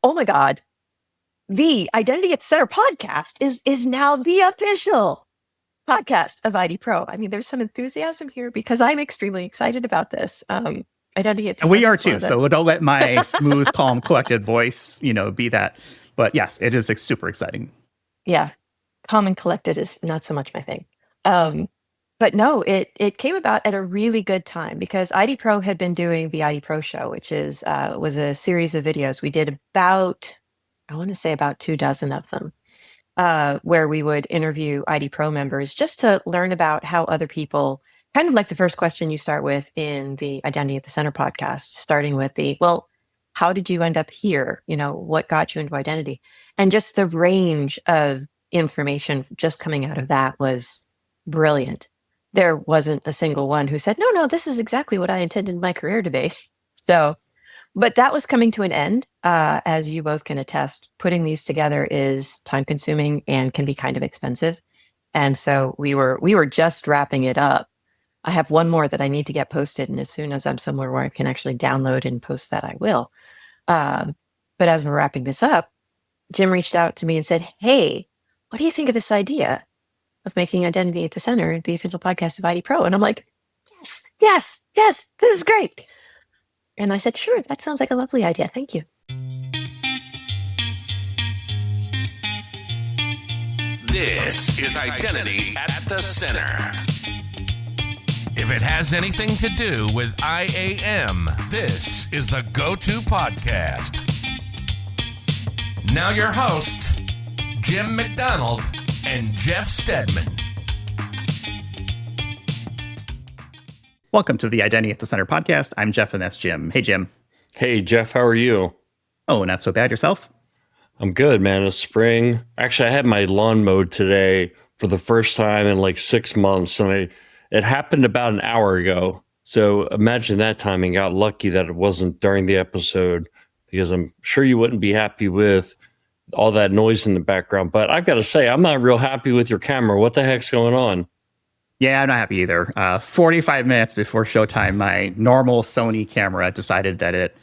oh my God, the Identity at the Center podcast is now the official podcast of IDPro. I mean, there's some enthusiasm here because I'm extremely excited about this. Identity at the And Center. we are too. So don't let my smooth, calm, collected voice, be that. But yes, it is super exciting. Yeah. Calm and collected is not so much my thing. But no, it came about at a really good time because IDPro had been doing the IDPro Show, which was a series of videos. We did about 24 of them, where we would interview IDPro members just to learn about how other people, kind of like the first question you start with in the Identity at the Center podcast, starting with how did you end up here? What got you into identity? And just the range of information just coming out of that was brilliant. There wasn't a single one who said, no, this is exactly what I intended my career to be. So, but that was coming to an end. As you both can attest, putting these together is time consuming and can be kind of expensive. And so we were just wrapping it up. I have one more that I need to get posted. And as soon as I'm somewhere where I can actually download and post that, I will. But as we're wrapping this up, Jim reached out to me and said, hey, what do you think of this idea of making Identity at the Center the official podcast of IDPro? And I'm like, yes, this is great. And I said, sure, that sounds like a lovely idea. Thank you. This is Identity at the Center. If it has anything to do with IAM, this is the go-to podcast. Now your hosts, Jim McDonald and Jeff Stedman. Welcome to the Identity at the Center podcast. I'm Jeff and that's Jim. Hey, Jim. Hey, Jeff, how are you? Oh, not so bad. Yourself? I'm good, man. It's spring. Actually, I had my lawn mowed today for the first time in like 6 months, and it happened about an hour ago. So imagine that timing. Got lucky that it wasn't during the episode because I'm sure you wouldn't be happy with all that noise in the background. But I've got to say, I'm not real happy with your camera. What the heck's going on? Yeah, I'm not happy either. 45 minutes before showtime, my normal Sony camera decided that it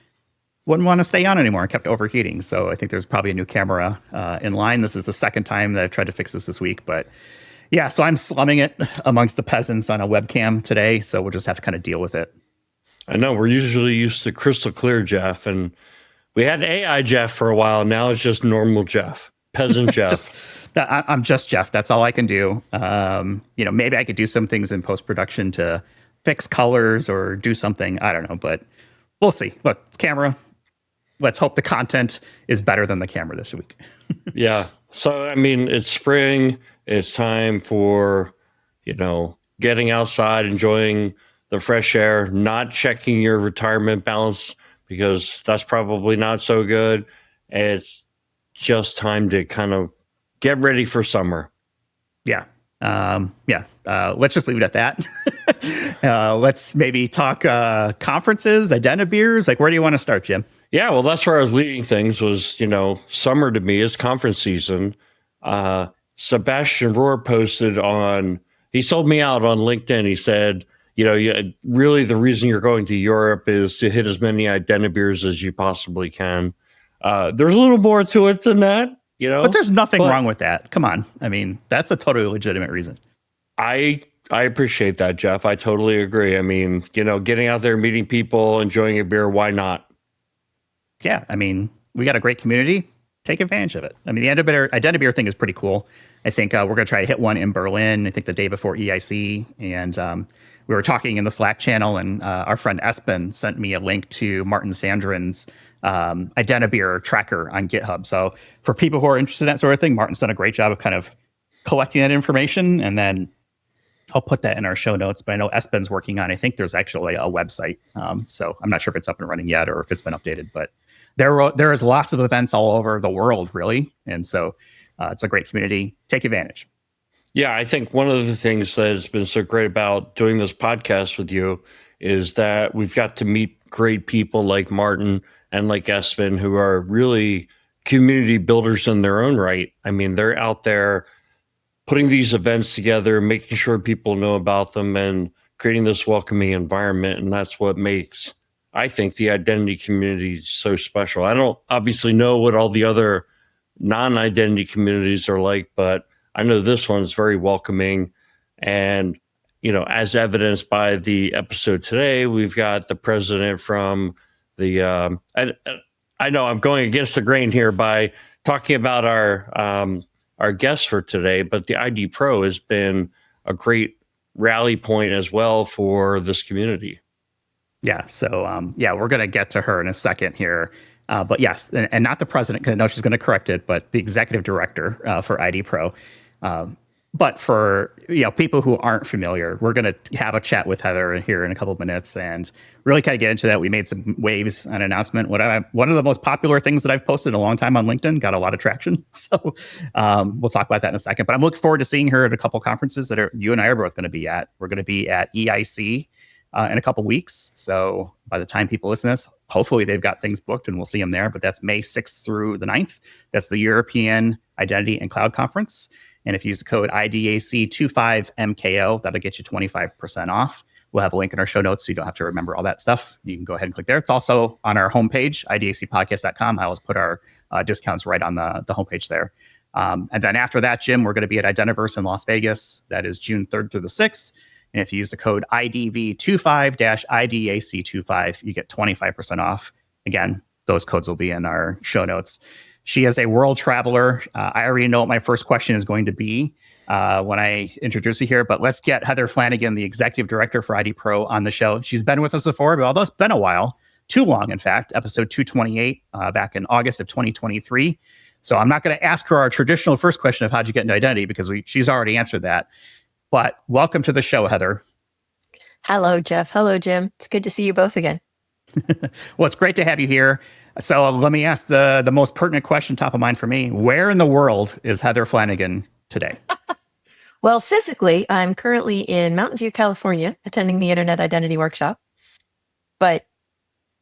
wouldn't want to stay on anymore and kept overheating. So I think there's probably a new camera in line. This is the second time that I've tried to fix this week. But yeah, so I'm slumming it amongst the peasants on a webcam today. So we'll just have to kind of deal with it. I know we're usually used to crystal clear Jeff, and we had AI Jeff for a while. Now it's just normal Jeff, peasant Jeff. I'm just Jeff. That's all I can do. Maybe I could do some things in post-production to fix colors or do something. I don't know, but we'll see. Look, camera. Let's hope the content is better than the camera this week. Yeah. So, I mean, it's spring. It's time for, getting outside, enjoying the fresh air, not checking your retirement balance because that's probably not so good. It's just time to kind of get ready for summer. Yeah. Let's just leave it at that. Let's maybe talk conferences, Identiverse. Like, where do you want to start, Jim? Yeah, well, that's where I was leading things was, summer to me is conference season. Sebastian Rohr posted he sold me out on LinkedIn. He said, really the reason you're going to Europe is to hit as many Identiverse as you possibly can. There's a little more to it than that. But there's nothing wrong with that. Come on. I mean, that's a totally legitimate reason. I appreciate that, Jeff. I totally agree. I mean, getting out there, meeting people, enjoying a beer, why not? Yeah. I mean, we got a great community. Take advantage of it. I mean, the Identiverse thing is pretty cool. I think we're going to try to hit one in Berlin, I think the day before EIC. And we were talking in the Slack channel, and our friend Espen sent me a link to Martin Sandrin's Identiverse tracker on GitHub. So for people who are interested in that sort of thing, Martin's done a great job of kind of collecting that information, and then I'll put that in our show notes. But I know Espen's working on, I think there's actually a website. So I'm not sure if it's up and running yet or if it's been updated, but there is lots of events all over the world, really. And so it's a great community. Take advantage. Yeah, I think one of the things that has been so great about doing this podcast with you is that we've got to meet great people like Martin and like Espen, who are really community builders in their own right. I mean, they're out there putting these events together, making sure people know about them and creating this welcoming environment. And that's what makes I think the identity community is so special. I don't obviously know what all the other non-identity communities are like, but I know this one's very welcoming. And, as evidenced by the episode today, we've got the president from the, I know I'm going against the grain here by talking about our guests for today, but the IDPro has been a great rally point as well for this community. Yeah. So, we're going to get to her in a second here. But yes, and not the president, because I know she's going to correct it, but the executive director for IDPro. But for people who aren't familiar, we're going to have a chat with Heather here in a couple of minutes and really kind of get into that. We made some waves on an announcement. One of the most popular things that I've posted in a long time on LinkedIn, got a lot of traction. So we'll talk about that in a second. But I'm looking forward to seeing her at a couple of conferences that you and I are both going to be at. We're going to be at EIC in a couple weeks. So by the time people listen to this, hopefully they've got things booked and we'll see them there. But that's May 6th through the 9th. That's the European Identity and Cloud Conference. And if you use the code IDAC25MKO, that'll get you 25% off. We'll have a link in our show notes so you don't have to remember all that stuff. You can go ahead and click there. It's also on our homepage, idacpodcast.com. I always put our discounts right on the homepage there. And then after that, Jim, we're going to be at Identiverse in Las Vegas. That is June 3rd through the 6th. And if you use the code IDV25-IDAC25, you get 25% off. Again, those codes will be in our show notes. She is a world traveler. I already know what my first question is going to be when I introduce you here, but let's get Heather Flanagan, the Executive Director for IDPro, on the show. She's been with us before, but although it's been a while, too long, in fact, episode 228 back in August of 2023. So I'm not going to ask her our traditional first question of how'd you get into identity because she's already answered that. But welcome to the show, Heather. Hello, Jeff. Hello, Jim. It's good to see you both again. Well, it's great to have you here. So let me ask the most pertinent question top of mind for me. Where in the world is Heather Flanagan today? Well, physically, I'm currently in Mountain View, California, attending the Internet Identity Workshop. But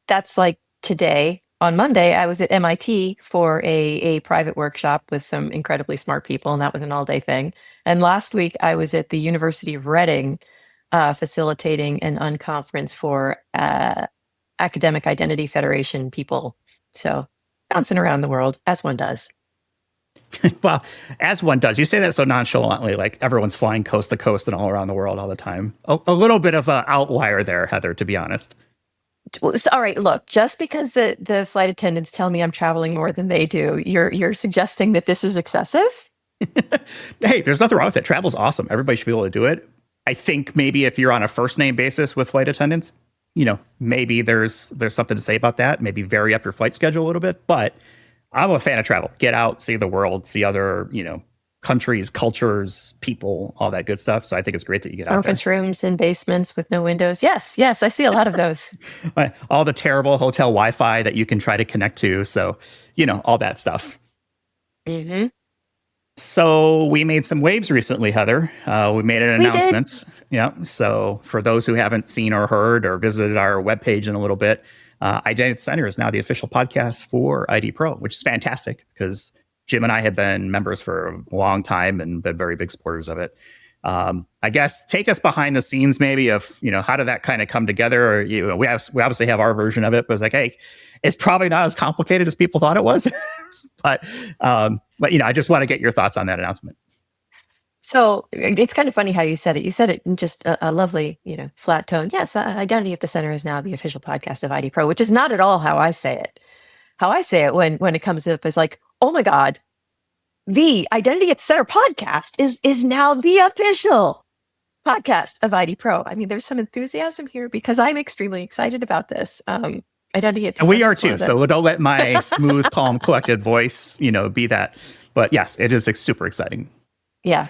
that's like today. On Monday, I was at MIT for a private workshop with some incredibly smart people, and that was an all-day thing. And last week, I was at the University of Reading facilitating an unconference for Academic Identity Federation people. So bouncing around the world, as one does. Well, as one does. You say that so nonchalantly, like everyone's flying coast to coast and all around the world all the time. A little bit of an outlier there, Heather, to be honest. Well, all right, look, just because the flight attendants tell me I'm traveling more than they do, you're suggesting that this is excessive? Hey, there's nothing wrong with it. Travel's awesome. Everybody should be able to do it. I think maybe if you're on a first name basis with flight attendants, maybe there's something to say about that. Maybe vary up your flight schedule a little bit. But I'm a fan of travel. Get out, see the world, see other, countries, cultures, people, all that good stuff. So I think it's great that you get out there. Conference rooms in basements with no windows. Yes, I see a lot of those. All the terrible hotel Wi-Fi that you can try to connect to. So, all that stuff. Mm-hmm. So we made some waves recently, Heather. We made an announcement. Yeah. So for those who haven't seen or heard or visited our webpage in a little bit, Identity Center is now the official podcast for IDPro, which is fantastic because Jim and I have been members for a long time and been very big supporters of it. I guess take us behind the scenes maybe of, how did that kind of come together? Or, we obviously have our version of it, but it's like, hey, it's probably not as complicated as people thought it was. but I just want to get your thoughts on that announcement. So it's kind of funny how you said it. You said it in just a lovely, flat tone. Yes, Identity at the Center is now the official podcast of IDPro, which is not at all how I say it. How I say it when it comes up is like, oh my God, the Identity at the Center podcast is now the official podcast of IDPro. I mean, there's some enthusiasm here because I'm extremely excited about this. Identity at the Center. We are too. Center. So don't let my smooth, calm, collected voice, be that. But yes, it is super exciting. Yeah.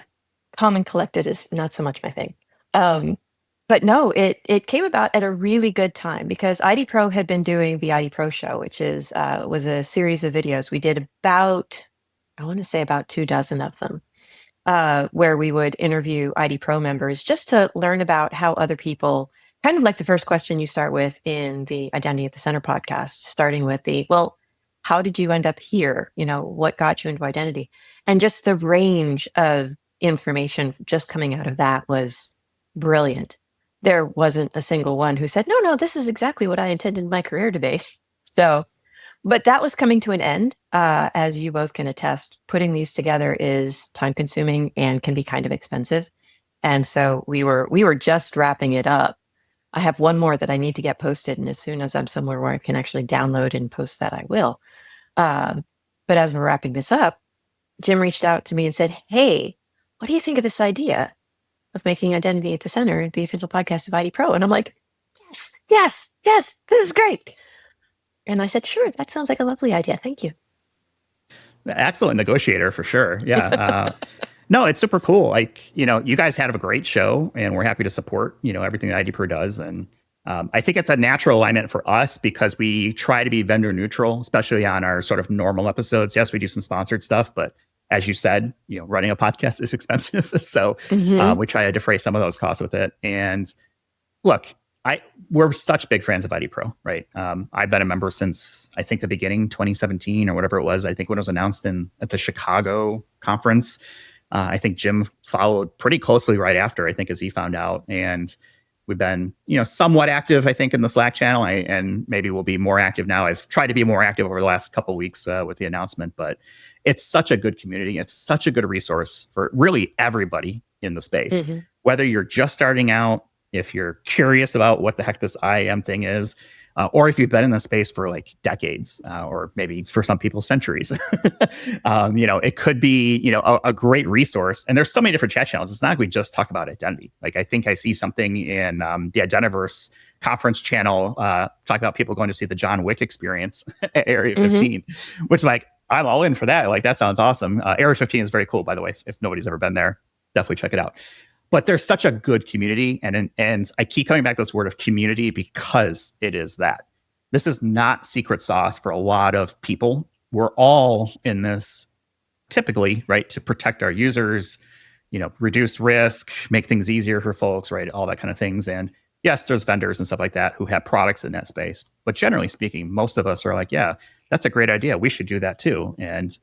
Calm and collected is not so much my thing. But no, it came about at a really good time because IDPro had been doing the IDPro Show, which was a series of videos. We did about 24 of them, where we would interview IDPro members just to learn about how other people, kind of like the first question you start with in the Identity at the Center podcast, starting with how did you end up here? What got you into identity? And just the range of information just coming out of that was brilliant. there wasn't a single one who said, no, this is exactly what I intended my career to be. So, but that was coming to an end. As you both can attest, putting these together is time consuming and can be kind of expensive. And so we were just wrapping it up. I have one more that I need to get posted, and as soon as I'm somewhere where I can actually download and post that, I will. But as we're wrapping this up, Jim reached out to me and said, hey, what do you think of this idea of making Identity at the Center the essential podcast of IDPro? And I'm like, yes, this is great. And I said, sure, that sounds like a lovely idea. Thank you. Excellent negotiator for sure. Yeah. No, it's super cool. Like, you guys have a great show, and we're happy to support, everything that IDPro does. And I think it's a natural alignment for us because we try to be vendor neutral, especially on our sort of normal episodes. Yes, we do some sponsored stuff, but as you said, running a podcast is expensive. So we try to defray some of those costs with it. And look, we're such big fans of IDPro, right? I've been a member since I think the beginning, 2017 or whatever it was. I think when it was announced at the Chicago conference, I think Jim followed pretty closely right after, I think, as he found out. And we've been, somewhat active, I think, in the Slack channel, and maybe we'll be more active now. I've tried to be more active over the last couple of weeks with the announcement, but it's such a good community. It's such a good resource for really everybody in the space, whether you're just starting out, if you're curious about what the heck this IAM thing is, or if you've been in the space for like decades, or maybe for some people centuries. It could be, a great resource. And there's so many different chat channels. It's not like we just talk about identity. Like, I think I see something in the Identiverse conference channel talk about people going to see the John Wick experience at Area 15, which, like, I'm all in for that. Like, that sounds awesome. Area 15 is very cool, by the way. If nobody's ever been there, definitely check it out. But there's such a good community, and I keep coming back to this word of community because it is that. This is not secret sauce for a lot of people. We're all in this typically, right, to protect our users, reduce risk, make things easier for folks, right, all that kind of things. And yes, there's vendors and stuff like that who have products in that space. But generally speaking, most of us are like, yeah, that's a great idea. We should do that too. And,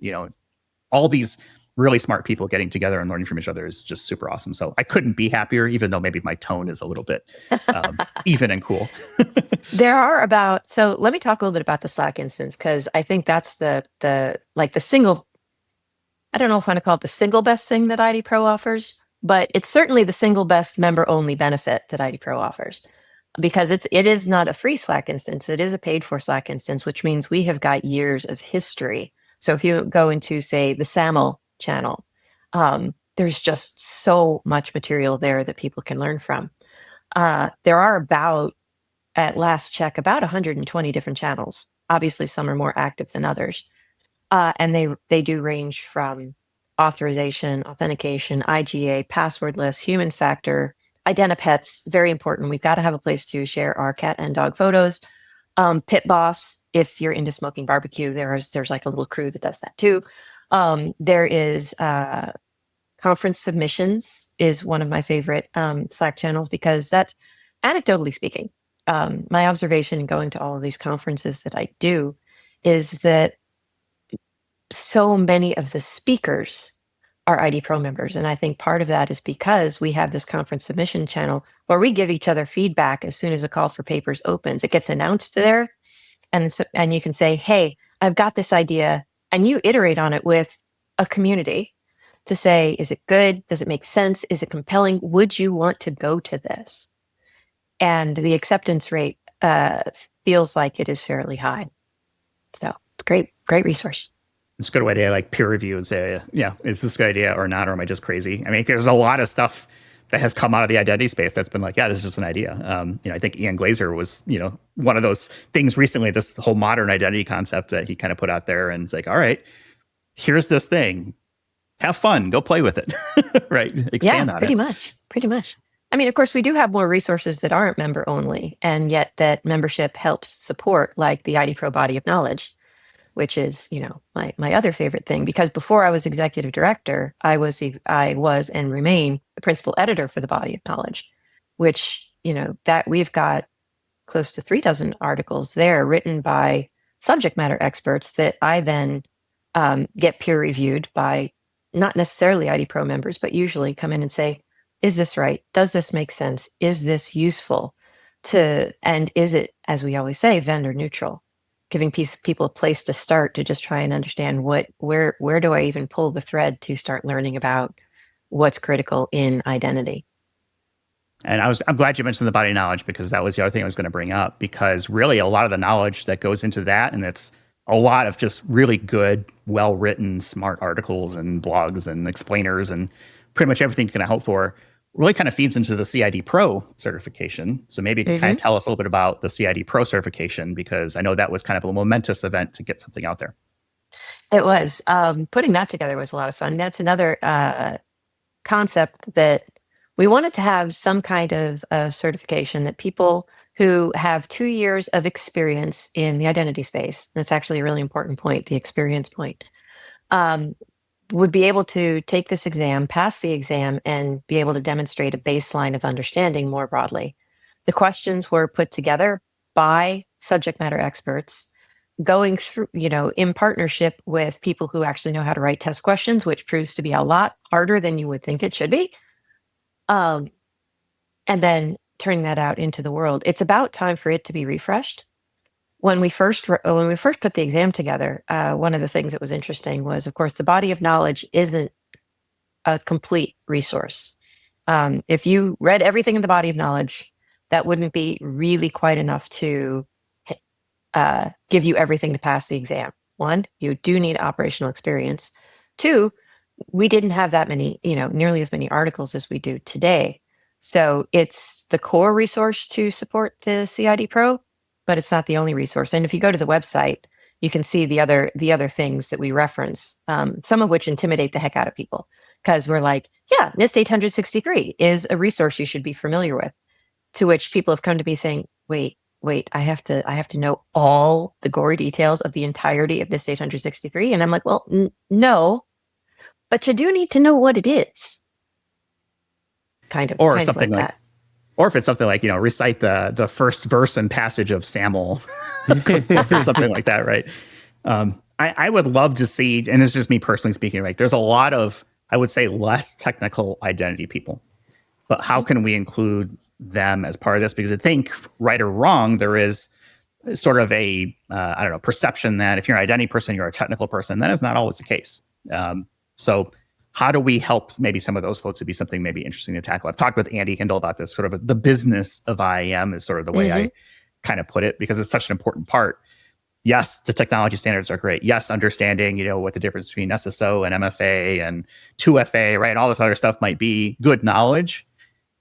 all these really smart people getting together and learning from each other is just super awesome. So I couldn't be happier, even though maybe my tone is a little bit even and cool. So let me talk a little bit about the Slack instance, because I think that's the single, I don't know if I want to call it the single best thing that IDPro offers, but it's certainly the single best member only benefit that IDPro offers, because it is not a free Slack instance. It is a paid for Slack instance, which means we have got years of history. So if you go into, say, the SAML channel, there's just so much material there that people can learn from. There are at last check, about 120 different channels. Obviously, some are more active than others. And they do range from authorization, authentication, IGA, passwordless, human factor, IdentiPets, very important. We've got to have a place to share our cat and dog photos. Pit Boss, if you're into smoking barbecue, there's like a little crew that does that too. There is conference submissions is one of my favorite Slack channels, because that's, anecdotally speaking, my observation in going to all of these conferences that I do is that so many of the speakers are IDPro members. And I think part of that is because we have this conference submission channel where we give each other feedback as soon as a call for papers opens. It gets announced there, and you can say, hey, I've got this idea, and you iterate on it with a community to say, is it good? Does it make sense? Is it compelling? Would you want to go to this? And the acceptance rate feels like it is fairly high. So it's great resource. It's a good way to like peer review and say, yeah, is this a good idea or not? Or am I just crazy? I mean, there's a lot of stuff that has come out of the identity space that's been like, yeah, this is just an idea. I think Ian Glazer was, one of those things recently, this whole modern identity concept that he kind of put out there, and it's like, all right, here's this thing. Have fun, go play with it, right? Expand on it. Pretty much. I mean, of course, we do have more resources that aren't member only, and yet that membership helps support, like the IDPro Body of Knowledge, which is, my other favorite thing, because before I was executive director, I was and remain the principal editor for the Body of Knowledge, which, that we've got close to 36 articles there written by subject matter experts that I then get peer reviewed by not necessarily IDPro members, but usually come in and say, is this right? Does this make sense? Is this useful and is it, as we always say, vendor neutral? Giving people a place to start to just try and understand where do I even pull the thread to start learning about what's critical in identity. And I'm glad you mentioned the body of knowledge, because that was the other thing I was going to bring up, because really a lot of the knowledge that goes into that, and it's a lot of just really good, well-written, smart articles and blogs and explainers and pretty much everything you can hope for, really kind of feeds into the CIDPro certification. So maybe you can kind of tell us a little bit about the CIDPro certification, because I know that was kind of a momentous event to get something out there. It was. Putting that together was a lot of fun. That's another concept that we wanted to have some kind of certification that people who have 2 years of experience in the identity space, that's actually a really important point, the experience point, would be able to take this exam, pass the exam, and be able to demonstrate a baseline of understanding more broadly. The questions were put together by subject matter experts, going through, in partnership with people who actually know how to write test questions, which proves to be a lot harder than you would think it should be. And then turning that out into the world. It's about time for it to be refreshed. When we first put the exam together, one of the things that was interesting was, of course, the body of knowledge isn't a complete resource. If you read everything in the body of knowledge, that wouldn't be really quite enough to give you everything to pass the exam. One, you do need operational experience. Two, we didn't have that many, nearly as many articles as we do today. So it's the core resource to support the CIDPro, but it's not the only resource. And if you go to the website, you can see the other things that we reference, some of which intimidate the heck out of people, because we're like, yeah, NIST 863 is a resource you should be familiar with. To which people have come to me saying, wait, I have to know all the gory details of the entirety of NIST 863. And I'm like, well, no, but you do need to know what it is. Kind of something like that. Or if it's something like, recite the first verse and passage of SAML or something like that, right? I would love to see, and it's just me personally speaking, right? There's a lot of, I would say, less technical identity people. But how can we include them as part of this? Because I think, right or wrong, there is sort of a, perception that if you're an identity person, you're a technical person. That is not always the case. So how do we help maybe some of those folks to be something maybe interesting to tackle? I've talked with Andy Hindle about this, sort of the business of IAM is sort of the way I kind of put it, because it's such an important part. Yes, the technology standards are great. Yes, understanding, what the difference between SSO and MFA and 2FA, right? And all this other stuff might be good knowledge,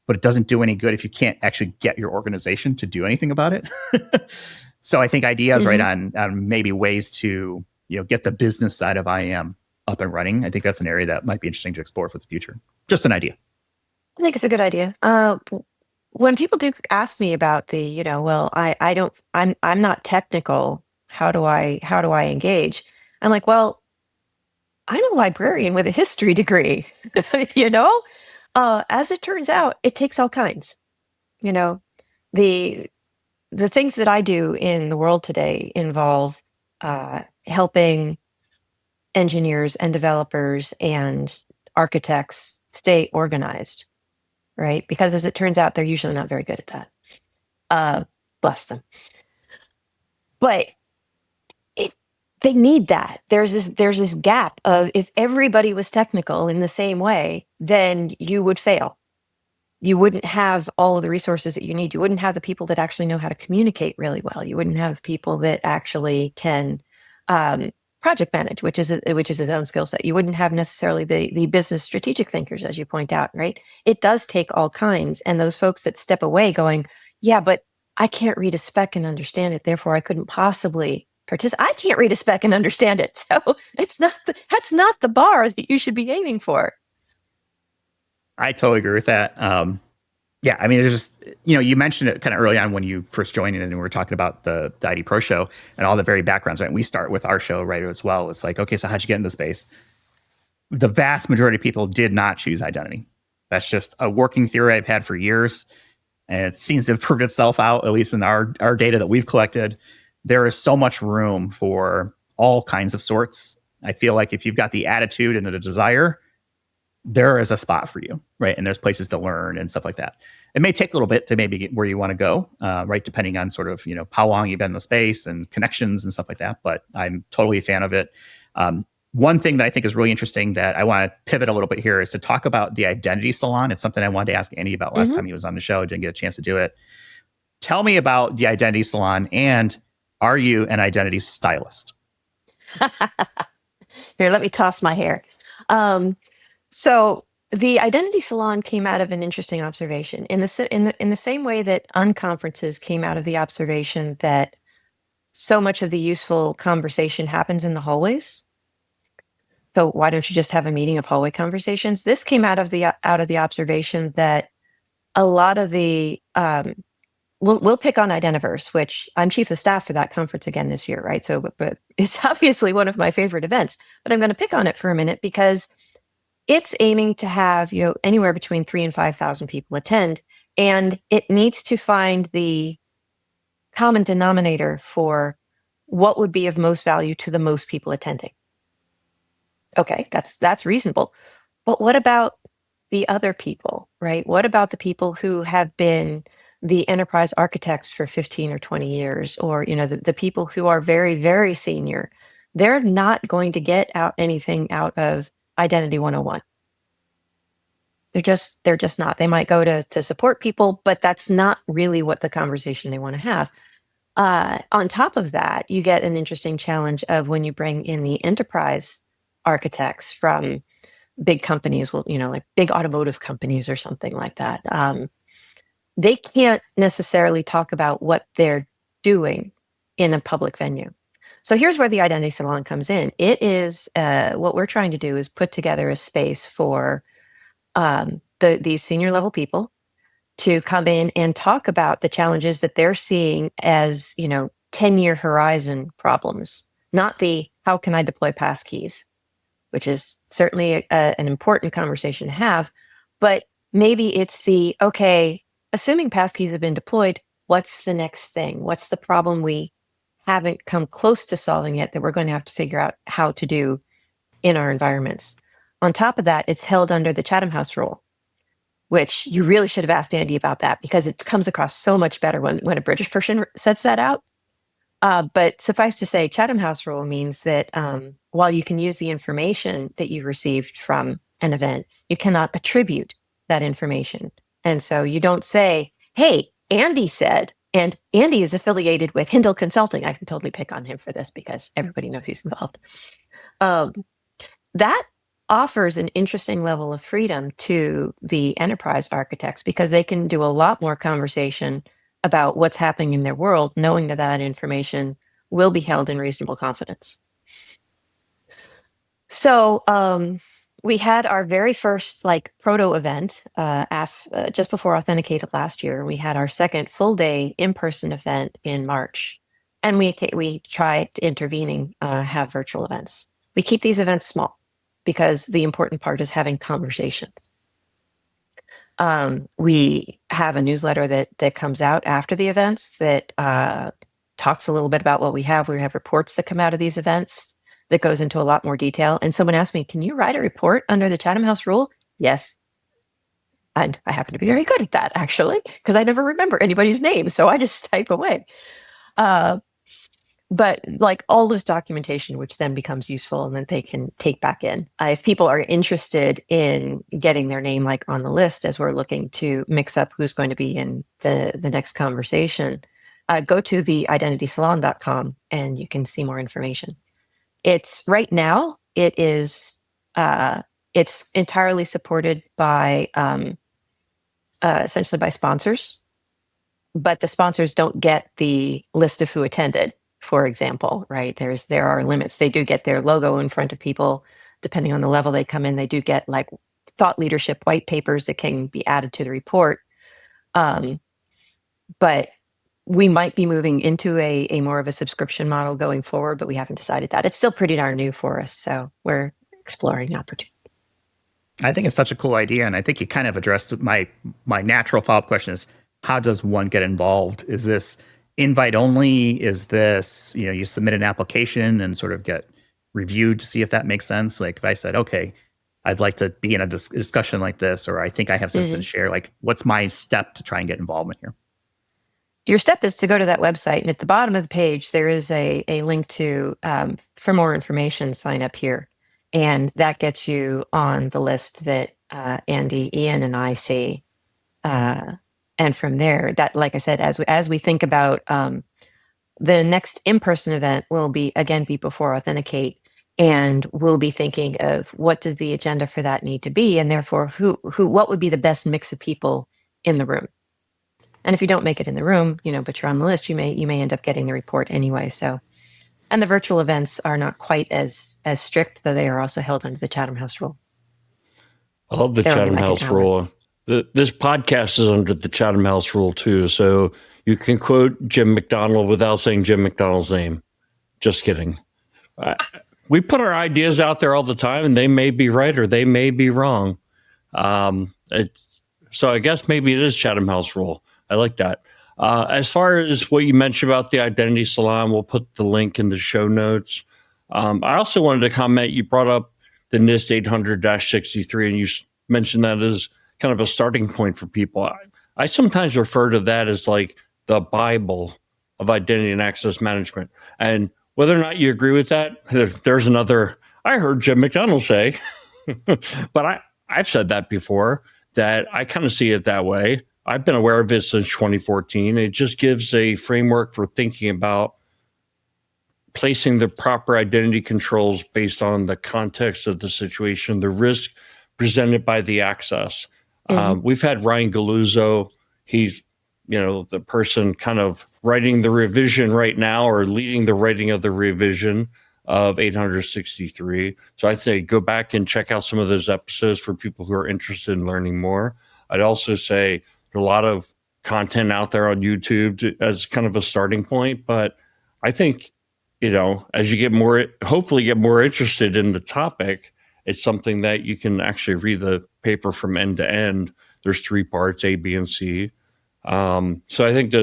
but it doesn't do any good if you can't actually get your organization to do anything about it. So I think ideas right on maybe ways to, get the business side of IAM up and running. I think that's an area that might be interesting to explore for the future. Just an idea. I think it's a good idea. When people do ask me about the, I'm not technical. How do I engage? I'm like, well, I'm a librarian with a history degree, as it turns out, it takes all kinds, the things that I do in the world today involve, helping engineers and developers and architects stay organized, right? Because as it turns out, they're usually not very good at that. Bless them. But they need that. There's this gap of, if everybody was technical in the same way, then you would fail. You wouldn't have all of the resources that you need. You wouldn't have the people that actually know how to communicate really well. You wouldn't have people that actually can project manage, which is its own skill set. You wouldn't have necessarily the business strategic thinkers, as you point out, right? It does take all kinds. And those folks that step away going, yeah, but I can't read a spec and understand it, therefore I couldn't possibly participate. I can't read a spec and understand it. So that's not the bar that you should be aiming for. I totally agree with that. Yeah, I mean, there's just, you mentioned it kind of early on when you first joined in, and we were talking about the IDPro show and all the very backgrounds, right? We start with our show, right, as well. It's like, okay, so how'd you get into space? The vast majority of people did not choose identity. That's just a working theory I've had for years, and it seems to have proved itself out, at least in our data that we've collected. There is so much room for all kinds of sorts. I feel like if you've got the attitude and the desire, there is a spot for you, right? And there's places to learn and stuff like that. It may take a little bit to maybe get where you want to go, right? Depending on sort of, how long you've been in the space and connections and stuff like that. But I'm totally a fan of it. One thing that I think is really interesting that I want to pivot a little bit here is to talk about the Identity Salon. It's something I wanted to ask Andy about last time he was on the show. Didn't get a chance to do it. Tell me about the Identity Salon, and are you an identity stylist? Here, let me toss my hair. So the Identity Salon came out of an interesting observation in the same way that unconferences came out of the observation that so much of the useful conversation happens in the hallways. So why don't you just have a meeting of hallway conversations? This came out of the observation that a lot of the we'll pick on Identiverse, which I'm chief of staff for that conference again this year, right? So, but it's obviously one of my favorite events. But I'm going to pick on it for a minute because it's aiming to have anywhere between 3,000 and 5,000 people attend, and it needs to find the common denominator for what would be of most value to the most people attending. Okay, that's reasonable. But what about the other people, right? What about the people who have been the enterprise architects for 15 or 20 years, or the people who are very, very senior? They're not going to get anything out of Identity 101. They're just not. They might go to support people, but that's not really what the conversation they want to have. On top of that, you get an interesting challenge of when you bring in the enterprise architects from big companies, like big automotive companies or something like that. They can't necessarily talk about what they're doing in a public venue. So here's where the Identity Salon comes in. It is what we're trying to do is put together a space for these senior level people to come in and talk about the challenges that they're seeing as 10-year horizon problems, not the how can I deploy passkeys, which is certainly an important conversation to have, but maybe it's the, okay, assuming passkeys have been deployed, what's the next thing? What's the problem we haven't come close to solving yet that we're going to have to figure out how to do in our environments? On top of that, it's held under the Chatham House rule, which you really should have asked Andy about that because it comes across so much better when a British person sets that out. But suffice to say, Chatham House rule means that while you can use the information that you received from an event, you cannot attribute that information. And so you don't say, hey, Andy said, and Andy is affiliated with Hindle Consulting. I can totally pick on him for this because everybody knows he's involved. That offers an interesting level of freedom to the enterprise architects because they can do a lot more conversation about what's happening in their world, knowing that information will be held in reasonable confidence. So we had our very first proto event just before Authenticated last year. We had our second full day in-person event in March, and we try to intervening have virtual events. We keep these events small because the important part is having conversations. We have a newsletter that comes out after the events that talks a little bit about what we have. We have reports that come out of these events that goes into a lot more detail. And someone asked me, can you write a report under the Chatham House rule? Yes. And I happen to be very good at that, actually, because I never remember anybody's name. So I just type away. But all this documentation, which then becomes useful and that they can take back in. If people are interested in getting their name on the list as we're looking to mix up who's going to be in the next conversation, go to the identitysalon.com and you can see more information. It's right now, it's entirely supported by essentially by sponsors, but the sponsors don't get the list of who attended. For example, right? There are limits. They do get their logo in front of people, depending on the level they come in. They do get thought leadership white papers that can be added to the report. But we might be moving into a more of a subscription model going forward, but we haven't decided that. It's still pretty darn new for us, so we're exploring opportunities. I think it's such a cool idea, and I think you kind of addressed my natural follow-up question is, how does one get involved? Is this invite only? Is this, you submit an application and sort of get reviewed to see if that makes sense? If I said, okay, I'd like to be in a discussion like this, or I think I have something to share. Like, what's my step to try and get involvement here? Your step is to go to that website, and at the bottom of the page, there is a link to, for more information, sign up here. And that gets you on the list that Andy, Ian, and I see. And from there, that, like I said, as we think about the next in-person event will be before Authenticate, and we'll be thinking of what does the agenda for that need to be, and therefore what would be the best mix of people in the room. And if you don't make it in the room, but you're on the list, you may end up getting the report anyway. So, and the virtual events are not quite as strict, though they are also held under the Chatham House rule. I love the Chatham House rule. This podcast is under the Chatham House rule too, so you can quote Jim McDonald without saying Jim McDonald's name. Just kidding. We put our ideas out there all the time, and they may be right or they may be wrong. So I guess maybe it is Chatham House rule. I like that. As far as what you mentioned about the Identity Salon, we'll put the link in the show notes. I also wanted to comment, you brought up the NIST 800-63, and you mentioned that as kind of a starting point for people. I sometimes refer to that as like the Bible of identity and access management. And whether or not you agree with that, there's another, I heard Jim McDonald say, but I've said that before, that I kind of see it that way. I've been aware of it since 2014. It just gives a framework for thinking about placing the proper identity controls based on the context of the situation, the risk presented by the access. We've had Ryan Galuzzo. He's, the person kind of writing the revision right now, or leading the writing of the revision of 863. So I'd say go back and check out some of those episodes for people who are interested in learning more. I'd also say there's a lot of content out there on YouTube as kind of a starting point. But I think, as you hopefully get more interested in the topic, it's something that you can actually read the paper from end to end. There's 3 parts, A, B, and C. So I think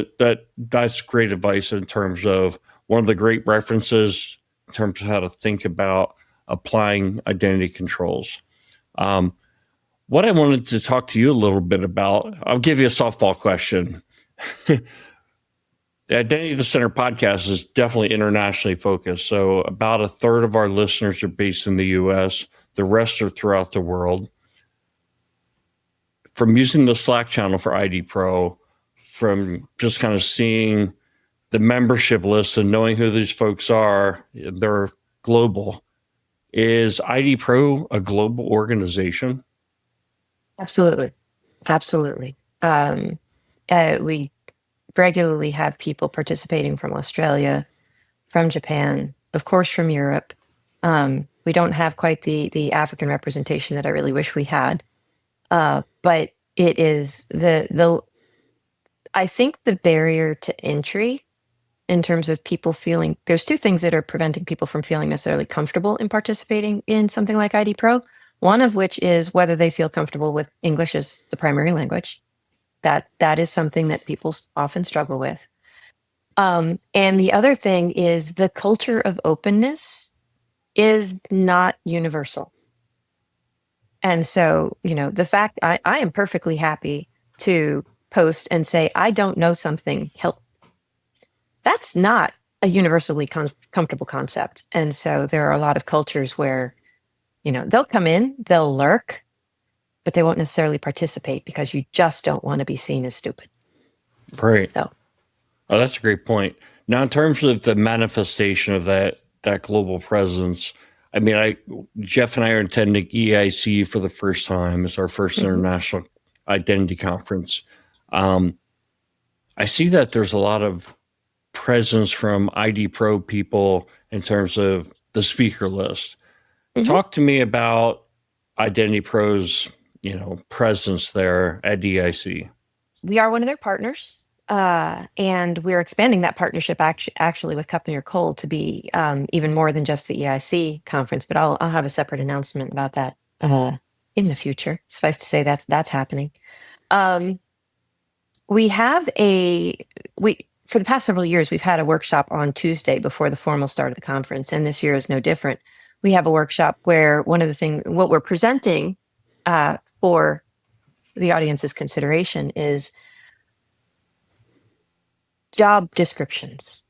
that's great advice in terms of one of the great references in terms of how to think about applying identity controls. What I wanted to talk to you a little bit about, I'll give you a softball question. The Identity at the Center podcast is definitely internationally focused. So about a third of our listeners are based in the US. The rest are throughout the world. From using the Slack channel for IDPro, from just kind of seeing the membership list and knowing who these folks are, they're global. Is IDPro a global organization? Absolutely. We regularly have people participating from Australia, from Japan, of course, from Europe. We don't have quite the African representation that I really wish we had. But it is I think the barrier to entry in terms of people feeling, there's 2 things that are preventing people from feeling necessarily comfortable in participating in something like IDPro. One of which is whether they feel comfortable with English as the primary language. That is something that people often struggle with. And the other thing is the culture of openness is not universal. And so, the fact I am perfectly happy to post and say, I don't know something, help. That's not a universally comfortable concept. And so there are a lot of cultures where, they'll come in, they'll lurk, but they won't necessarily participate because you just don't want to be seen as stupid. Right. So, oh, that's a great point. Now, in terms of the manifestation of that global presence, I mean, Jeff and I are attending EIC for the first time. It's our first international identity conference. I see that there's a lot of presence from IDPro people in terms of the speaker list. Talk to me about IdentyPro's, presence there at EIC. We are one of their partners, and we're expanding that partnership actually with Cup Near Cold to be even more than just the EIC conference. But I'll have a separate announcement about that in the future. Suffice to say that's happening. We have for the past several years, we've had a workshop on Tuesday before the formal start of the conference, and this year is no different. we have a workshop where one of the things, what we're presenting for the audience's consideration is job descriptions.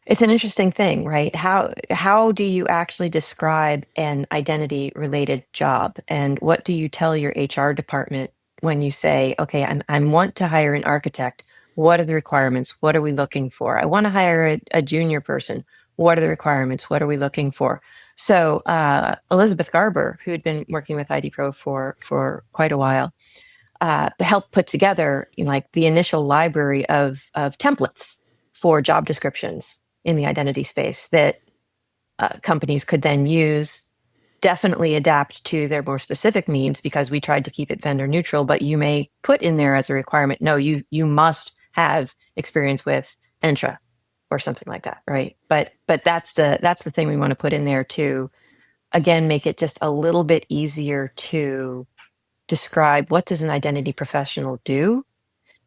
It's an interesting thing, right? How do you actually describe an identity related job? And what do you tell your HR department when you say, okay, I want to hire an architect. What are the requirements? What are we looking for? I want to hire a junior person. What are the requirements? What are we looking for? So Elizabeth Garber, who had been working with IDPro for quite a while, helped put together like the initial library of templates for job descriptions in the identity space that companies could then use, definitely adapt to their more specific needs, because we tried to keep it vendor neutral, but you may put in there as a requirement, no, you must have experience with Entra or something like that, right? But that's the thing we want to put in there to, again, make it just a little bit easier to describe what does an identity professional do,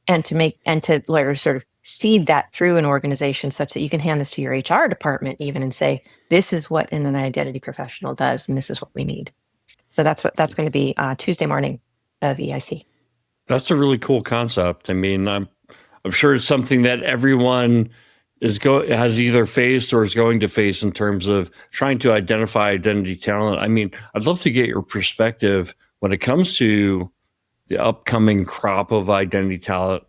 and to sort of seed that through an organization such that you can hand this to your HR department even and say, this is what an identity professional does, and this is what we need. So that's going to be Tuesday morning of EIC. That's a really cool concept. I mean, I'm sure it's something that everyone has either faced or is going to face in terms of trying to identify identity talent. I mean, I'd love to get your perspective when it comes to the upcoming crop of identity talent.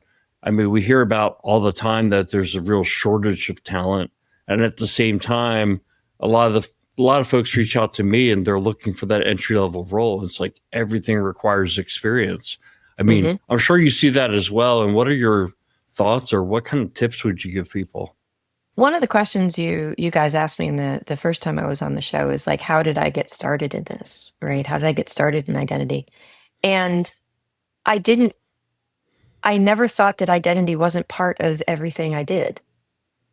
I mean, we hear about all the time that there's a real shortage of talent, and at the same time, a lot of folks reach out to me and they're looking for that entry level role. It's like everything requires experience. I mean, I'm sure you see that as well. And what are your thoughts, or what kind of tips would you give people? One of the questions you guys asked me in the first time I was on the show is like, how did I get started in this, right? How did I get started in identity? And I never thought that identity wasn't part of everything I did,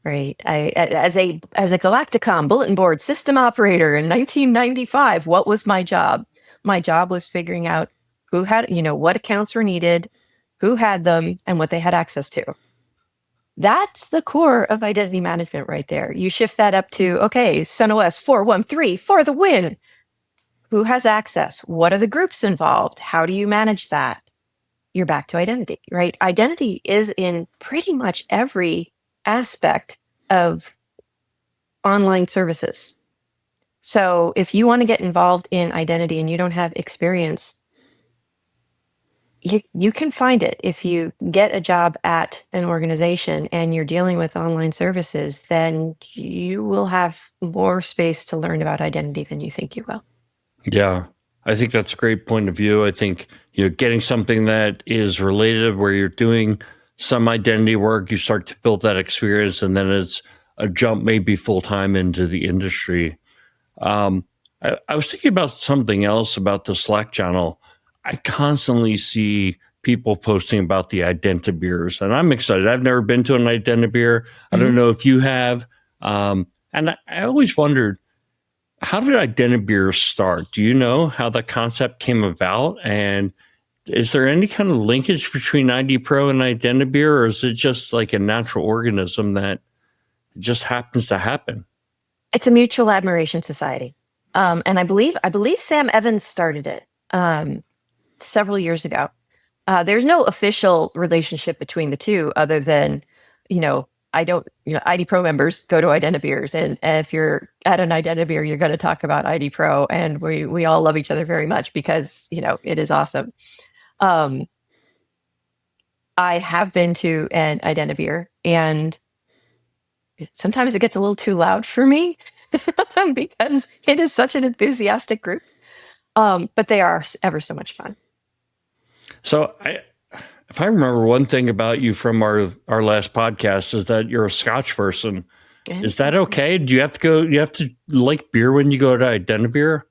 right? As a Galacticom bulletin board system operator in 1995, what was my job? My job was figuring out who had, what accounts were needed, who had them, and what they had access to. That's the core of identity management right there. You shift that up to, okay, SunOS 413 for the win. Who has access? What are the groups involved? How do you manage that? You're back to identity, right? Identity is in pretty much every aspect of online services. So if you want to get involved in identity and you don't have experience, you can find it. If you get a job at an organization and you're dealing with online services, then you will have more space to learn about identity than you think you will. Yeah, I think that's a great point of view. I think, getting something that is related where you're doing some identity work, you start to build that experience, and then it's a jump maybe full-time into the industry. I was thinking about something else about the Slack channel. I constantly see people posting about the Identiverse, and I'm excited. I've never been to an Identiverse. I don't know if you have. And I always wondered, how did Identiverse start? Do you know how the concept came about? And is there any kind of linkage between IDPro and Identiverse, or is it just like a natural organism that just happens to happen? It's a mutual admiration society. And I believe Sam Evans started it several years ago. There's no official relationship between the two other than, IDPro members go to Identiverse, and if you're at an Identiverse, you're going to talk about IDPro, and we all love each other very much because, it is awesome. I have been to an Identiverse, and sometimes it gets a little too loud for me because it is such an enthusiastic group. But they are ever so much fun. So if I remember one thing about you from our last podcast is that you're a Scotch person. Is that okay? Do you have to like beer when you go to Identiverse?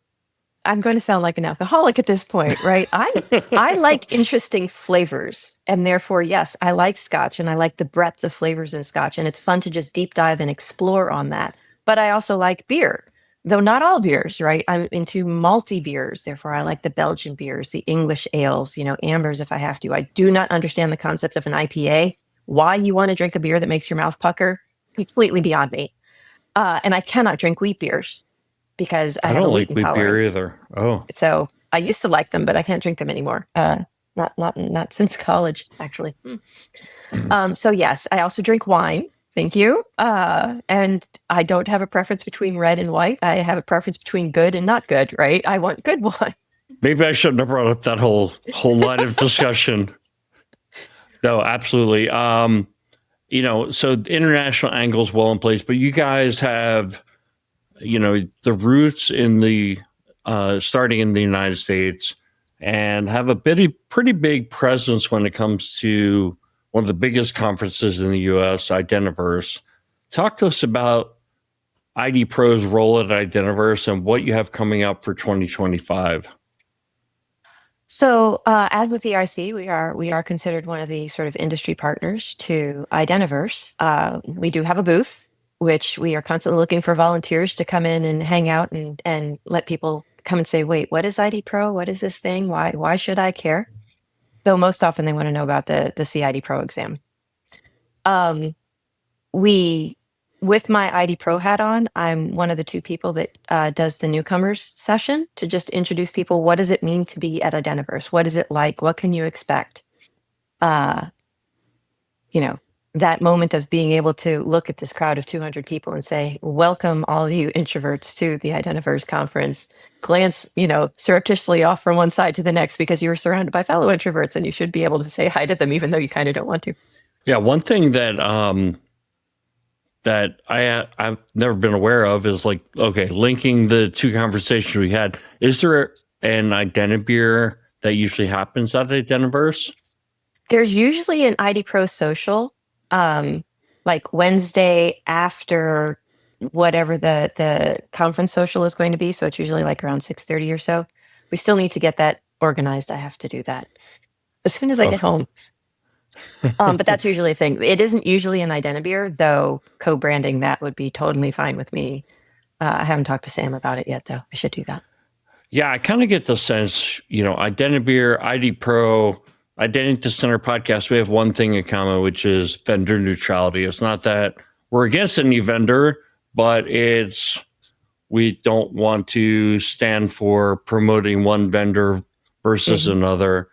I'm going to sound like an alcoholic at this point, right? I like interesting flavors, and therefore, yes, I like Scotch, and I like the breadth of flavors in Scotch, and it's fun to just deep dive and explore on that. But I also like beer, though not all beers, right? I'm into malty beers, therefore I like the Belgian beers, the English ales, ambers if I have to. I do not understand the concept of an IPA. Why you want to drink a beer that makes your mouth pucker? Completely beyond me. And I cannot drink wheat beers. because I I have a don't wheat like wheat beer intolerance. either. Oh, So I used to like them, but I can't drink them anymore. Not since college, actually. So yes, I also drink wine. Thank you. And I don't have a preference between red and white. I have a preference between good and not good, right? I want good wine. maybe I shouldn't have brought up that whole line of discussion. No, absolutely. So the international angle's well in place, but you guys have, the roots in the starting in the United States and have a pretty big presence when it comes to one of the biggest conferences in the US, Identiverse. Talk to us about IDPro's role at Identiverse and what you have coming up for 2025. So, as with the EIC, we are considered one of the sort of industry partners to Identiverse. We do have a booth, which we are constantly looking for volunteers to come in and hang out and let people come and say, "Wait, what is IDPro? What is this thing? Why should I care?" Though most often they want to know about the CIDPRO exam. We With my IDPro hat on, I'm one of the two people that does the newcomers session to just introduce people. What does it mean to be at Identiverse? What is it like? What can you expect? That moment of being able to look at this crowd of 200 people and say, welcome all you introverts to the Identiverse conference. Glance, surreptitiously off from one side to the next because you were surrounded by fellow introverts and you should be able to say hi to them even though you kind of don't want to. Yeah, one thing that I've never been aware of is linking the two conversations we had. Is there an Identibeer that usually happens at Identiverse? There's usually an IDPro social, like Wednesday after whatever the conference social is going to be. So it's usually like around 6:30 or so. We still need to get that organized. I have to do that as soon as I get home. But that's usually a thing. It isn't usually an Identibeer, though co-branding that would be totally fine with me. I haven't talked to Sam about it yet, though. I should do that. Yeah, I kind of get the sense, Identibeer, IDPro, Identity Center podcast, we have one thing in common, which is vendor neutrality. It's not that we're against any vendor, but we don't want to stand for promoting one vendor versus another.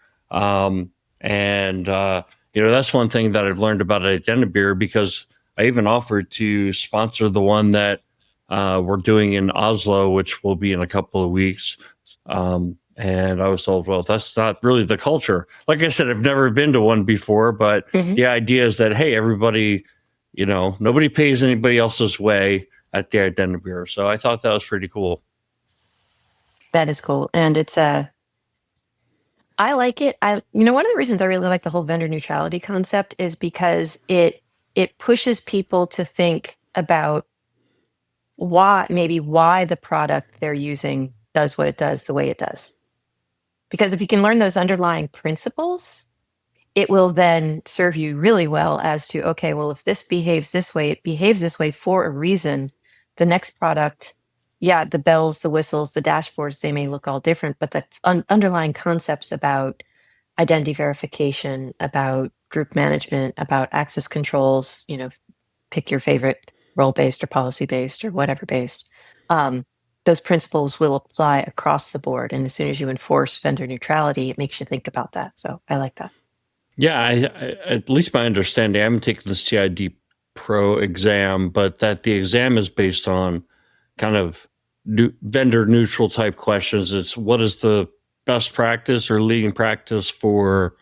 That's one thing that I've learned about Identibeer, because I even offered to sponsor the one that we're doing in Oslo, which will be in a couple of weeks. And I was told, well, that's not really the culture. Like I said, I've never been to one before, but the idea is that, hey, everybody, nobody pays anybody else's way at the Identibeer. So I thought that was pretty cool. That is cool. And it's I like it. One of the reasons I really like the whole vendor neutrality concept is because it pushes people to think about why the product they're using does what it does the way it does. Because if you can learn those underlying principles, it will then serve you really well as to, okay, well, if this behaves this way, it behaves this way for a reason. The next product, the bells, the whistles, the dashboards, they may look all different, but the underlying concepts about identity verification, about group management, about access controls, pick your favorite role-based or policy-based or whatever based, those principles will apply across the board. And as soon as you enforce vendor neutrality, it makes you think about that. So I like that. Yeah, I at least my understanding, I haven't taken the CIDPRO exam, but that the exam is based on kind of vendor neutral type questions. It's what is the best practice or leading practice for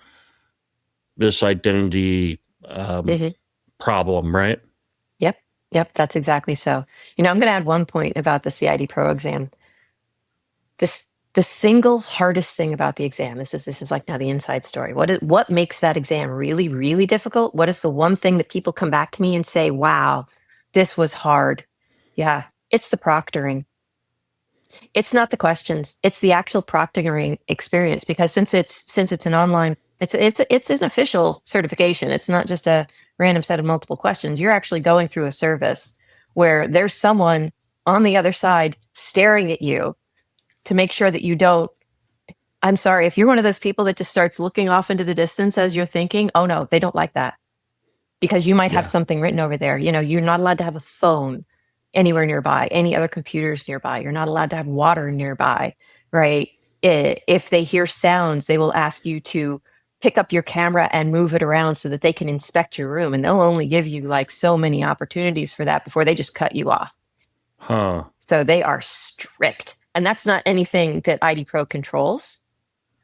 this identity problem, right? Yep, that's exactly so. I'm going to add one point about the CIDPRO exam. The single hardest thing about the exam, this is like now the inside story. What makes that exam really, really difficult? What is the one thing that people come back to me and say, wow, this was hard? Yeah, it's the proctoring. It's not the questions. It's the actual proctoring experience, because since it's an online, it's an official certification. It's not just a random set of multiple questions. You're actually going through a service where there's someone on the other side staring at you to make sure that you don't. I'm sorry, if you're one of those people that just starts looking off into the distance as you're thinking, oh no, they don't like that, because you might have something written over there. You're not allowed to have a phone. anywhere nearby, any other computers nearby. You're not allowed to have water nearby, right? If they hear sounds, they will ask you to pick up your camera and move it around so that they can inspect your room. And they'll only give you like so many opportunities for that before they just cut you off. Huh. So they are strict. And that's not anything that IDPro controls.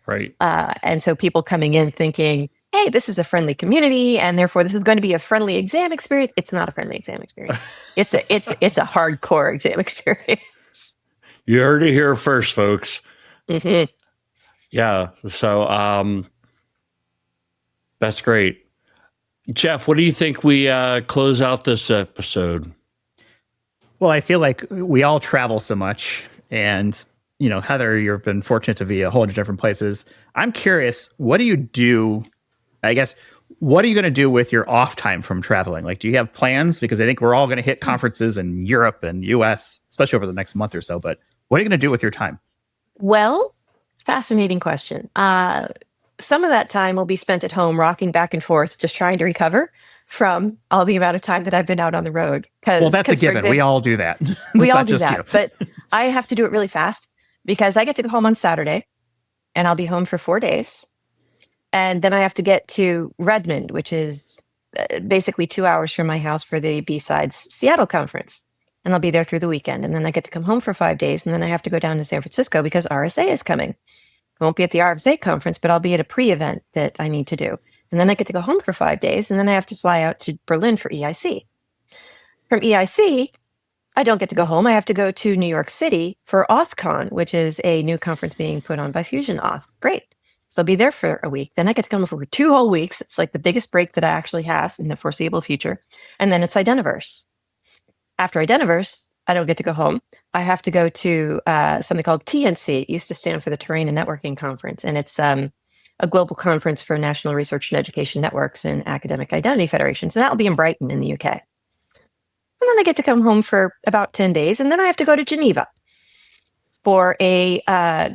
Right. And so people coming in thinking, hey, this is a friendly community, and therefore this is going to be a friendly exam experience. It's not a friendly exam experience. It's a hardcore exam experience. You heard it here first, folks. Mm-hmm. Yeah. So that's great. Jeff, what do you think we close out this episode? Well, I feel like we all travel so much, and Heather, you've been fortunate to be a whole bunch of different places. I'm curious, what do you do? I guess, what are you going to do with your off time from traveling? Like, do you have plans? Because I think we're all going to hit conferences in Europe and US, especially over the next month or so. But what are you going to do with your time? Well, fascinating question. Some of that time will be spent at home, rocking back and forth, just trying to recover from all the amount of time that I've been out on the road. Well, that's a given. We all do that. We all do that. But I have to do it really fast because I get to go home on Saturday and I'll be home for 4 days. And then I have to get to Redmond, which is basically 2 hours from my house for the B-Sides Seattle conference. And I'll be there through the weekend. And then I get to come home for 5 days. And then I have to go down to San Francisco because RSA is coming. I won't be at the RSA conference, but I'll be at a pre-event that I need to do. And then I get to go home for 5 days. And then I have to fly out to Berlin for EIC. From EIC, I don't get to go home. I have to go to New York City for AuthCon, which is a new conference being put on by Fusion Auth. Great. So I'll be there for a week. Then I get to come for 2 whole weeks. It's like the biggest break that I actually have in the foreseeable future. And then it's Identiverse. After Identiverse, I don't get to go home. I have to go to something called TNC. It used to stand for the Terrain and Networking Conference. And it's a global conference for national research and education networks and academic identity federations. And that'll be in Brighton in the UK. And then I get to come home for about 10 days. And then I have to go to Geneva for a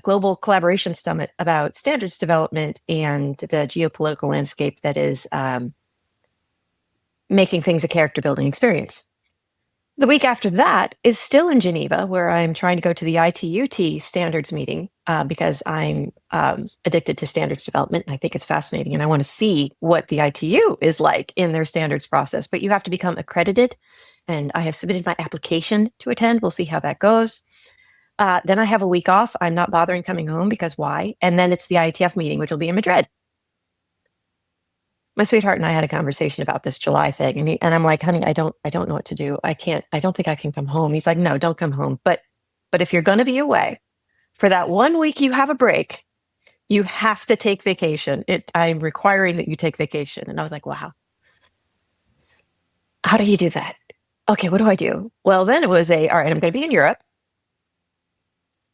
global collaboration summit about standards development and the geopolitical landscape that is making things a character building experience. The week after that is still in Geneva, where I'm trying to go to the ITUT standards meeting because I'm addicted to standards development. And I think it's fascinating. And I want to see what the ITU is like in their standards process. But you have to become accredited. And I have submitted my application to attend. We'll see how that goes. Then I have a week off. I'm not bothering coming home because why? And then it's the IETF meeting, which will be in Madrid. My sweetheart and I had a conversation about this July thing. And I'm like, honey, I don't know what to do. I don't think I can come home. He's like, no, don't come home. But if you're going to be away for that 1 week, you have a break, you have to take vacation. I'm requiring that you take vacation. And I was like, wow, how do you do that? Okay, what do I do? Well, then it was all right, I'm going to be in Europe.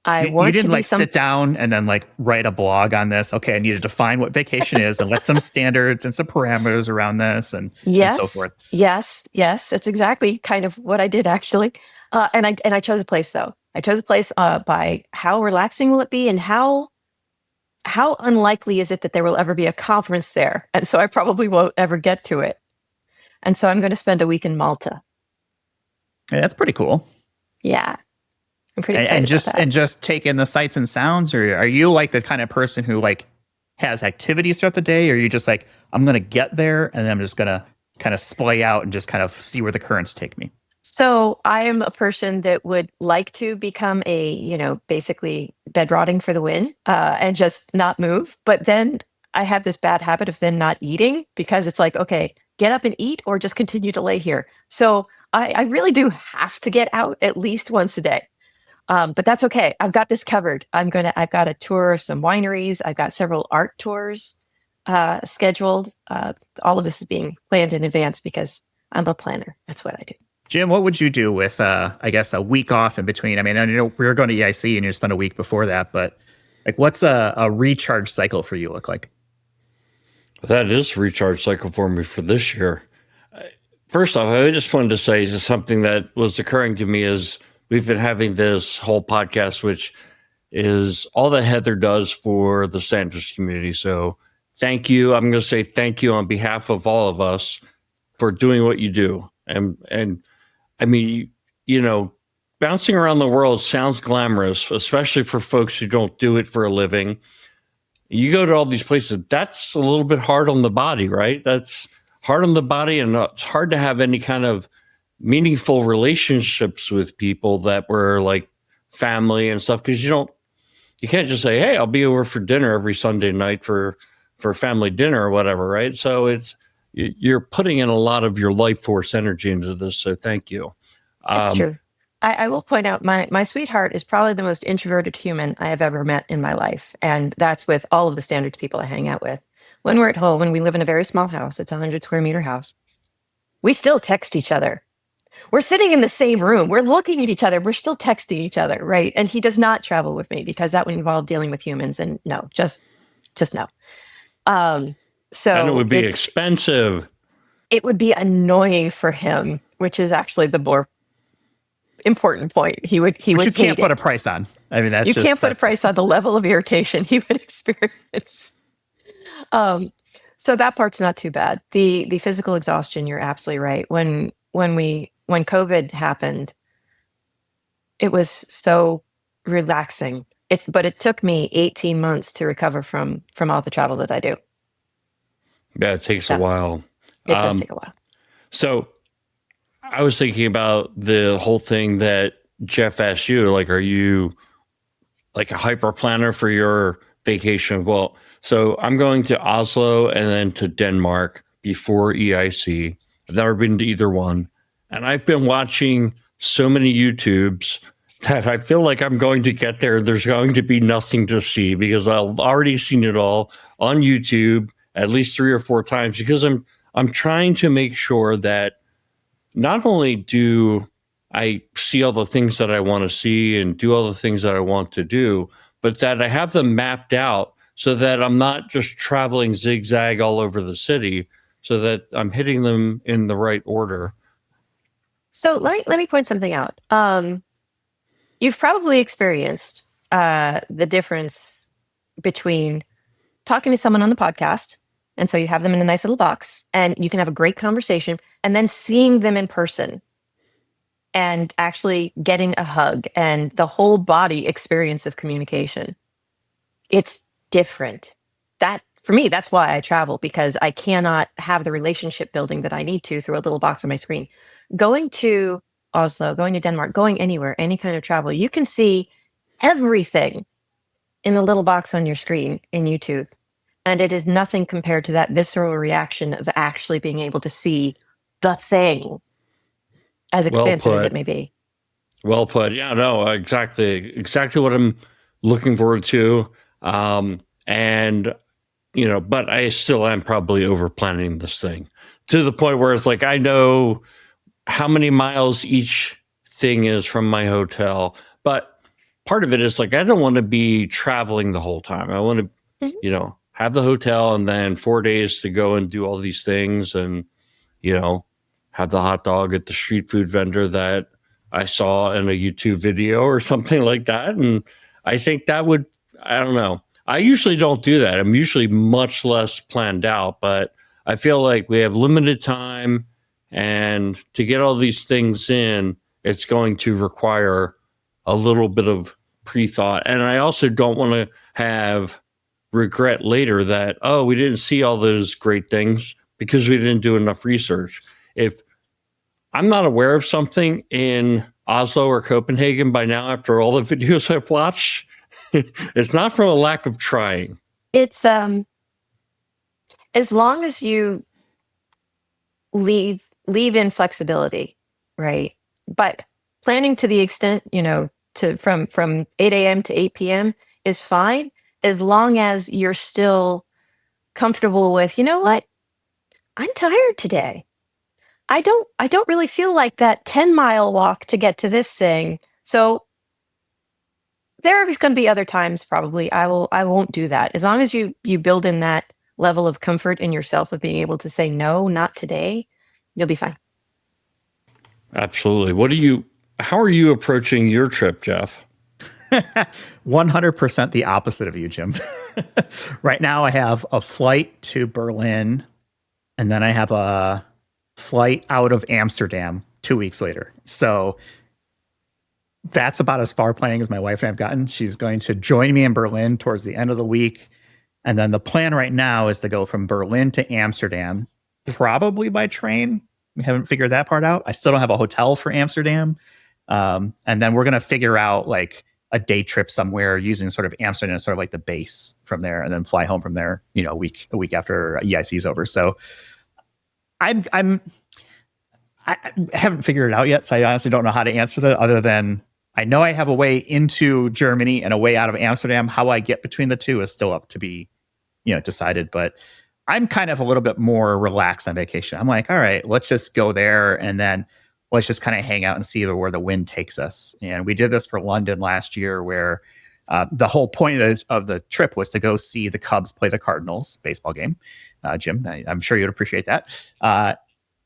You didn't sit down and then write a blog on this. Okay, I need to define what vacation is and let some standards and some parameters around this and so forth. Yes, that's exactly kind of what I did actually. And I chose a place though. I chose a place by how relaxing will it be and how unlikely is it that there will ever be a conference there. And so I probably won't ever get to it. And so I'm going to spend a week in Malta. Yeah, that's pretty cool. Yeah. I'm pretty excited about that. And just take in the sights and sounds, or are you the kind of person who has activities throughout the day, or are you just I'm going to get there and then I'm just going to kind of splay out and just kind of see where the currents take me? So I am a person that would like to become basically bedrotting for the win and just not move. But then I have this bad habit of then not eating because it's okay, get up and eat or just continue to lay here. So I really do have to get out at least once a day. But that's okay. I've got this covered. I've got a tour of some wineries. I've got several art tours scheduled. All of this is being planned in advance because I'm a planner. That's what I do. Jim, what would you do with, I guess, a week off in between? I mean, we were going to EIC and you spent a week before that, but what's a recharge cycle for you look like? That is a recharge cycle for me for this year. First off, I just wanted to say just something that was occurring to me is we've been having this whole podcast, which is all that Heather does for the standards community. So thank you. I'm going to say thank you on behalf of all of us for doing what you do. And I mean, bouncing around the world sounds glamorous, especially for folks who don't do it for a living. You go to all these places, that's a little bit hard on the body, right? That's hard on the body, and it's hard to have any kind of meaningful relationships with people that were like family and stuff, because you can't just say, hey, I'll be over for dinner every Sunday night for family dinner or whatever, right? So you're putting in a lot of your life force energy into this, so thank you. That's true. I will point out my sweetheart is probably the most introverted human I have ever met in my life. And that's with all of the standards people I hang out with. When we're at home, when we live in a very small house, it's a 100 square meter house, we still text each other. We're sitting in the same room. We're looking at each other. We're still texting each other, right? And he does not travel with me because that would involve dealing with humans. And no, just no. So and it would be expensive. It would be annoying for him, which is actually the more important point. He would you can't put a price on. I mean, you can't put a price on the level of irritation he would experience. So that part's not too bad. The physical exhaustion, you're absolutely right. When COVID happened, it was so relaxing. But it took me 18 months to recover from all the travel that I do. Yeah, it takes a while. It does take a while. So I was thinking about the whole thing that Jeff asked you, like, are you like a hyper planner for your vacation? Well, so I'm going to Oslo and then to Denmark before EIC. I've never been to either one. And I've been watching so many YouTubes that I feel like I'm going to get there. There's going to be nothing to see because I've already seen it all on YouTube at least 3 or 4 times, because I'm trying to make sure that not only do I see all the things that I want to see and do all the things that I want to do, but that I have them mapped out so that I'm not just traveling zigzag all over the city, so that I'm hitting them in the right order. So let me point something out. You've probably experienced the difference between talking to someone on the podcast, and so you have them in a nice little box, and you can have a great conversation, and then seeing them in person and actually getting a hug and the whole body experience of communication. It's different. That, for me, that's why I travel, because I cannot have the relationship building that I need to through a little box on my screen. Going to Oslo, going to Denmark, going anywhere, any kind of travel, you can see everything in the little box on your screen in YouTube. And it is nothing compared to that visceral reaction of actually being able to see the thing, as expansive as it may be. Well put. Yeah, no, exactly what I'm looking forward to. And, but I still am probably over planning this thing to the point where it's like, I know how many miles each thing is from my hotel, but part of it is like, I don't want to be traveling the whole time. I want to, have the hotel and then 4 days to go and do all these things and, have the hot dog at the street food vendor that I saw in a YouTube video or something like that. And I think that would, I don't know. I usually don't do that. I'm usually much less planned out, but I feel like we have limited time, and to get all these things in, it's going to require a little bit of pre-thought. And I also don't want to have regret later that, oh, we didn't see all those great things because we didn't do enough research. If I'm not aware of something in Oslo or Copenhagen by now, after all the videos I've watched, it's not from a lack of trying. It's as long as you leave in flexibility, right? But planning to the extent, to from 8 a.m. to 8 p.m. is fine, as long as you're still comfortable with, you know what? I'm tired today. I don't really feel like that 10-mile walk to get to this thing. So there are going to be other times probably I won't do that. As long as you build in that level of comfort in yourself of being able to say no, not today, you'll be fine. Absolutely. How are you approaching your trip, Jeff? 100% the opposite of you, Jim. Right now I have a flight to Berlin, and then I have a flight out of Amsterdam 2 weeks later. So that's about as far planning as my wife and I have gotten. She's going to join me in Berlin towards the end of the week. And then the plan right now is to go from Berlin to Amsterdam, probably by train. We haven't figured that part out. I still don't have a hotel for Amsterdam. And then we're going to figure out like a day trip somewhere using sort of Amsterdam as sort of like the base from there, and then fly home from there, a week after EIC is over. So I haven't figured it out yet. So I honestly don't know how to answer that, other than I know I have a way into Germany and a way out of Amsterdam. How I get between the two is still up to be, decided. But I'm kind of a little bit more relaxed on vacation. I'm like, all right, let's just go there, and then let's just kind of hang out and see where the wind takes us. And we did this for London last year, where the whole point of the trip was to go see the Cubs play the Cardinals baseball game. Jim, I'm sure you'd appreciate that.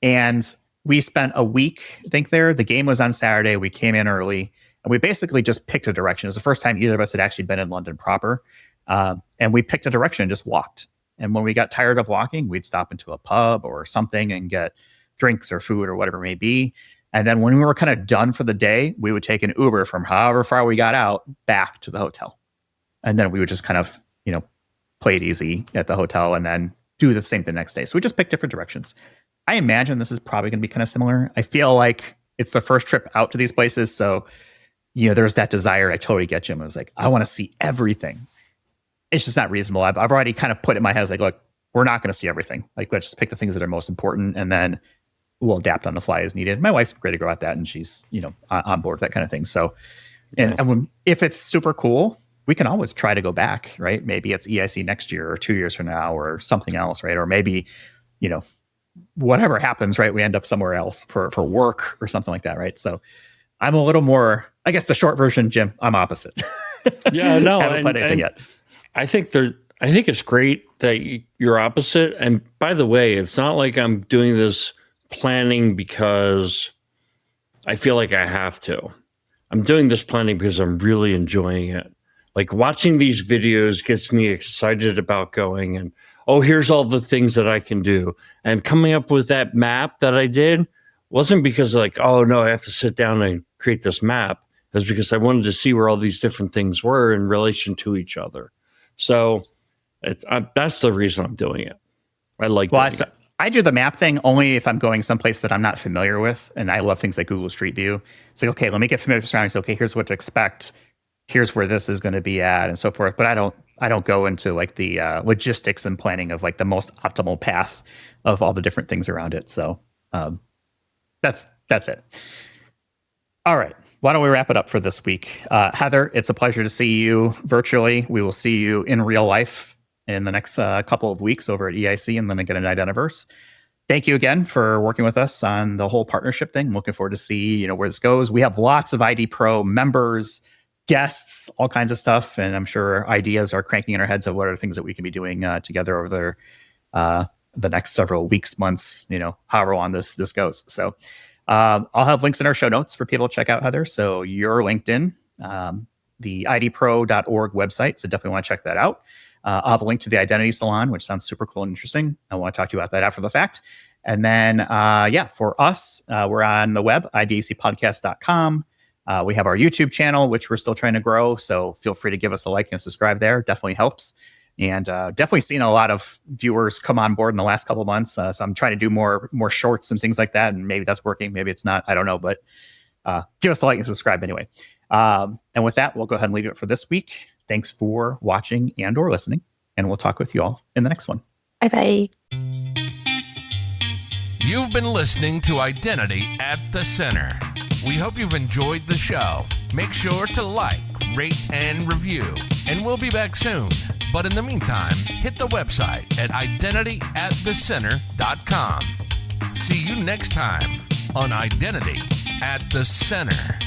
And we spent a week, I think, there. The game was on Saturday. We came in early, and we basically just picked a direction. It was the first time either of us had actually been in London proper. And we picked a direction and just walked. And when we got tired of walking, we'd stop into a pub or something and get drinks or food or whatever it may be. And then when we were kind of done for the day, we would take an Uber from however far we got out back to the hotel. And then we would just kind of, play it easy at the hotel and then do the same thing the next day. So we just picked different directions. I imagine this is probably going to be kind of similar. I feel like it's the first trip out to these places. So, there's that desire. I totally get Jim. I was like, I want to see everything. It's just not reasonable. I've already kind of put it in my head, like, look, we're not going to see everything. Like, let's just pick the things that are most important, and then we'll adapt on the fly as needed. My wife's great to go at that, and she's, on board with that kind of thing. So, and if it's super cool, we can always try to go back, right? Maybe it's EIC next year or 2 years from now or something else, right? Or maybe, whatever happens, right? We end up somewhere else for work or something like that, right? So I'm a little more, I guess the short version, Jim, I'm opposite. Yeah, no, haven't played anything yet. I think it's great that you're opposite. And by the way, it's not like I'm doing this planning because I feel like I have to. I'm doing this planning because I'm really enjoying it. Like, watching these videos gets me excited about going, and here's all the things that I can do. And coming up with that map that I did wasn't because like, oh no, I have to sit down and create this map. It was because I wanted to see where all these different things were in relation to each other. So that's the reason I'm doing it. I like doing it. I do the map thing only if I'm going someplace that I'm not familiar with. And I love things like Google Street View. It's like, okay, let me get familiar with the surroundings. Okay, here's what to expect. Here's where this is going to be at, and so forth. But I don't go into like the logistics and planning of like the most optimal path of all the different things around it. So that's it. All right. Why don't we wrap it up for this week? Heather, it's a pleasure to see you virtually. We will see you in real life in the next couple of weeks over at EIC and then again at Identiverse. Thank you again for working with us on the whole partnership thing. I'm looking forward to see where this goes. We have lots of IDPro members, guests, all kinds of stuff, and I'm sure ideas are cranking in our heads of what are things that we can be doing together over the next several weeks, months, however long this goes. So I'll have links in our show notes for people to check out, Heather. So your LinkedIn, the idpro.org website. So definitely want to check that out. I'll have a link to the Identity Salon, which sounds super cool and interesting. I want to talk to you about that after the fact. And then, for us, we're on the web, idacpodcast.com. We have our YouTube channel, which we're still trying to grow. So feel free to give us a like and subscribe there. Definitely helps. And definitely seen a lot of viewers come on board in the last couple of months. So I'm trying to do more shorts and things like that. And maybe that's working. Maybe it's not. I don't know. But give us a like and subscribe anyway. And with that, we'll go ahead and leave it for this week. Thanks for watching and or listening. And we'll talk with you all in the next one. Bye-bye. You've been listening to Identity at the Center. We hope you've enjoyed the show. Make sure to like, rate, and review. And we'll be back soon. But in the meantime, hit the website at identityatthecenter.com. See you next time on Identity at the Center.